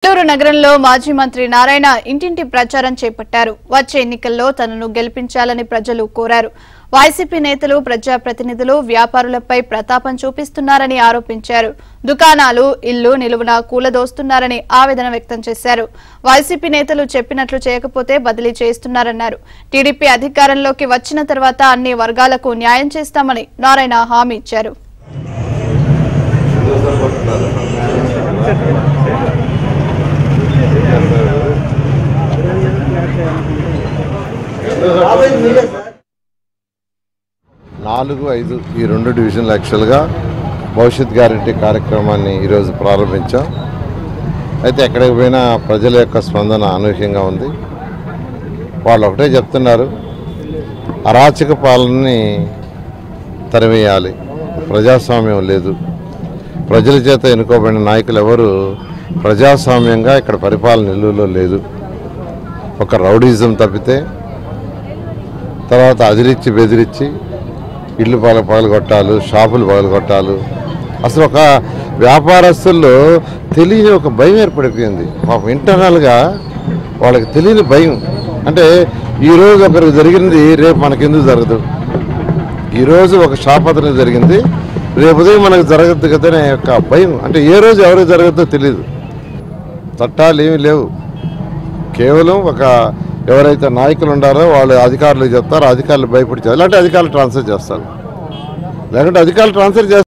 నెల్లూరు నగరంలో మాజీ మంత్రి నారాయణ ఇంటింటి ప్రచారం చేపట్టారు. వచ్చే ఎన్నికల్లో తనను గెలిపించాలని ప్రజలు కోరారు. వైసీపీ నేతలు, ప్రజాప్రతినిధులు వ్యాపారులపై ప్రతాపం చూపిస్తున్నారని ఆరోపించారు. దుకాణాలు, ఇల్లు నిలువున కూలదోస్తున్నారని ఆవేదన వ్యక్తం చేశారు. వైసీపీ నేతలు చెప్పినట్లు చేయకపోతే బదిలీ చేస్తున్నారన్నారు. టీడీపీ అధికారంలోకి వచ్చిన తర్వాత అన్ని వర్గాలకు న్యాయం చేస్తామని నారాయణ హామీ ఇచ్చారు. నాలుగు ఐదు ఈ రెండు డివిజన్లు యాక్చువల్గా భవిష్యత్ గ్యారెంటీ కార్యక్రమాన్ని ఈరోజు ప్రారంభించాం. అయితే ఎక్కడికి పోయినా ప్రజల యొక్క స్పందన అనూహ్యంగా ఉంది. వాళ్ళు ఒకటే చెప్తున్నారు, అరాచక పాలనని తరివేయాలి, ప్రజాస్వామ్యం లేదు, ప్రజల చేత ఎన్నుకోబడిన నాయకులు ఎవరు ప్రజాస్వామ్యంగా ఇక్కడ పరిపాలన నిలువలో లేదు, ఒక రౌడీజం తప్పితే తర్వాత అదిరిచ్చి బెదిరించి ఇళ్ళు పగలగొట్టాలు, షాపులు పగలగొట్టాలు. అసలు ఒక వ్యాపారస్తుల్లో తెలియని ఒక భయం ఏర్పడిపోయింది. పాపం ఇంటర్నల్గా వాళ్ళకి తెలియని భయం. అంటే ఈరోజు ఒకరికి జరిగింది రేపు మనకెందుకు జరగదు, ఈరోజు ఒక షాప్ అతనికి జరిగింది రేపు ఉదయం మనకు జరగద్దు కదనే యొక్క భయం. అంటే ఏ రోజు ఎవరికి జరగద్దో తెలియదు. చట్టాలు ఏమీ లేవు, కేవలం ఒక ఎవరైతే నాయకులు ఉండారో వాళ్ళు అధికారులకు చెప్తారు, అధికారులు భయపడి ఇలాంటి అధికారులు ట్రాన్స్ఫర్ చేస్తారు, లేకుంటే అధికారులు ట్రాన్స్ఫర్ చేస్తారు.